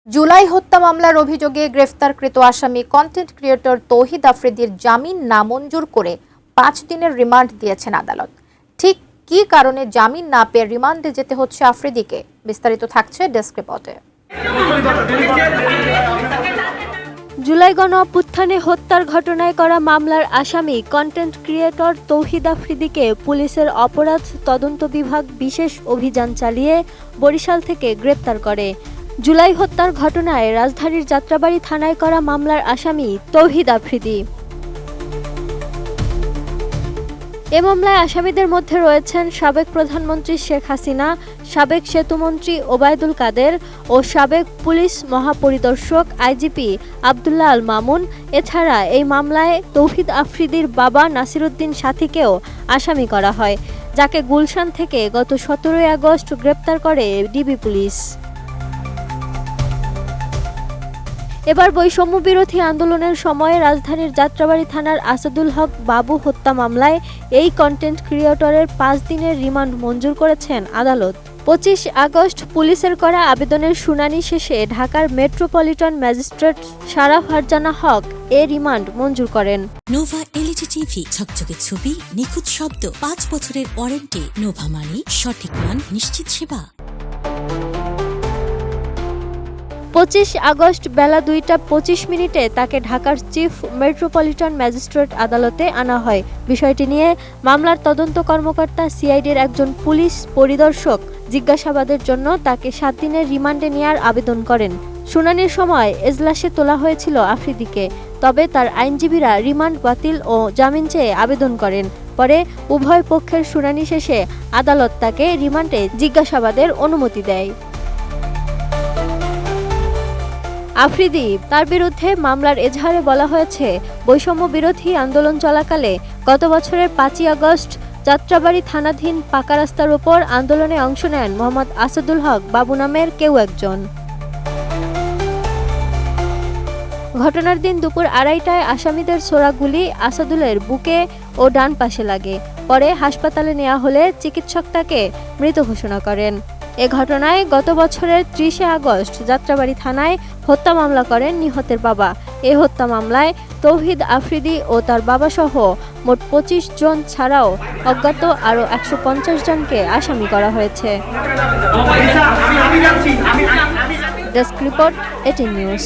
জুলাই হত্যা মামলার অভিযোগে গ্রেফতারকৃত আসামি কন্টেন্ট ক্রিয়েটর তৌহিদ আফ্রিদির জামিন নামঞ্জুর করে 5 দিনের রিমান্ড দিয়েছেন আদালত। ঠিক কী কারণে জামিন না পেয়ে রিমান্ডে যেতে হচ্ছে আফ্রিদিকে, বিস্তারিত থাকছে ডেস্ক রিপোর্টে। জুলাই গণ-অভ্যুত্থানে হত্যার ঘটনায় করা মামলার আসামি কন্টেন্ট ক্রিয়েটর তৌহিদ আফ্রিদিকে পুলিশের অপরাধ তদন্ত বিভাগ বিশেষ অভিযান চালিয়ে বরিশাল থেকে গ্রেপ্তার করে। জুলাই হত্যার ঘটনায় রাজধানীর যাত্রাবাড়ী থানায় করা মামলার আসামি তৌহিদ আফ্রিদি। এ মামলায় আসামিদের মধ্যে রয়েছেন সাবেক প্রধানমন্ত্রী শেখ হাসিনা, সাবেক সেতুমন্ত্রী ওবায়দুল কাদের ও সাবেক পুলিশ মহাপরিদর্শক আইজিপি আব্দুল্লাহ আল মামুন। এছাড়া এই মামলায় তৌহিদ আফ্রিদির বাবা নাসিরউদ্দিন সাথীকেও আসামি করা হয়, যাকে গুলশান থেকে গত 17 আগস্ট গ্রেপ্তার করে ডিবি পুলিশ। এবার বৈষম্য বিরোধী আন্দোলনের সময়ে রাজধানীর যাত্রাবাড়ী থানার আসাদুল হক বাবু হত্যা মামলায় এই কন্টেন্ট ক্রিয়েটরের 5 দিনের রিমান্ড মঞ্জুর করেছেন আদালত। 25 আগস্ট পুলিশের করা আবেদনের শুনানি শেষে ঢাকার মেট্রোপলিটন ম্যাজিস্ট্রেট সারা ফারজানা হক এ রিমান্ড মঞ্জুর করেন। নোভা এলইডি টিভি, ঝকঝকে ছবি, নিখুঁত শব্দ, 5 বছরের ওয়ারেন্টি। নোভা মানে সঠিক মান, নিশ্চিত সেবা। 25 আগস্ট বেলা 2টা 25 মিনিটে তাকে ঢাকার চিফ মেট্রোপলিটন ম্যাজিস্ট্রেট আদালতে আনা হয়। বিষয়টি নিয়ে মামলার তদন্ত কর্মকর্তা সিআইডির একজন পুলিশ পরিদর্শক জিজ্ঞাসাবাদের জন্য তাকে 7 দিনের রিমান্ডে নেওয়ার আবেদন করেন। শুনানির সময় এজলাসে তোলা হয়েছিল আফ্রিদিকে, তবে তার আইনজীবীরা রিমান্ড বাতিল ও জামিন চেয়ে আবেদন করেন। পরে উভয় পক্ষের শুনানি শেষে আদালত তাকে রিমান্ডে জিজ্ঞাসাবাদের অনুমতি দেয়। আফ্রিদি তার বিরুদ্ধে মামলার এজাহারে বলা হয়েছে, বৈষম্য বিরোধী আন্দোলন চলাকালে গত বছরের 5 আগস্ট যাত্রাবাড়ী থানাধীন পাকা রাস্তার ওপর আন্দোলনে অংশ নেন মোহাম্মদ আসাদুল হক বাবু নামের কেউ একজন। ঘটনার দিন দুপুর 2:30টায় আসামিদের ছোড়া গুলি আসাদুলের বুকে ও ডান পাশে লাগে। পরে হাসপাতালে নেওয়া হলে চিকিৎসক তাকে মৃত ঘোষণা করেন। এ ঘটনায় গত বছরের 30 আগস্ট যাত্রাবাড়ী থানায় হত্যা মামলা করেন নিহতের বাবা। এ হত্যা মামলায় তৌহিদ আফ্রিদি ও তার বাবা সহ মোট 25 জন ছাড়াও অজ্ঞাত আরও 150 জনকে আসামি করা হয়েছে। Desk report, ATN news.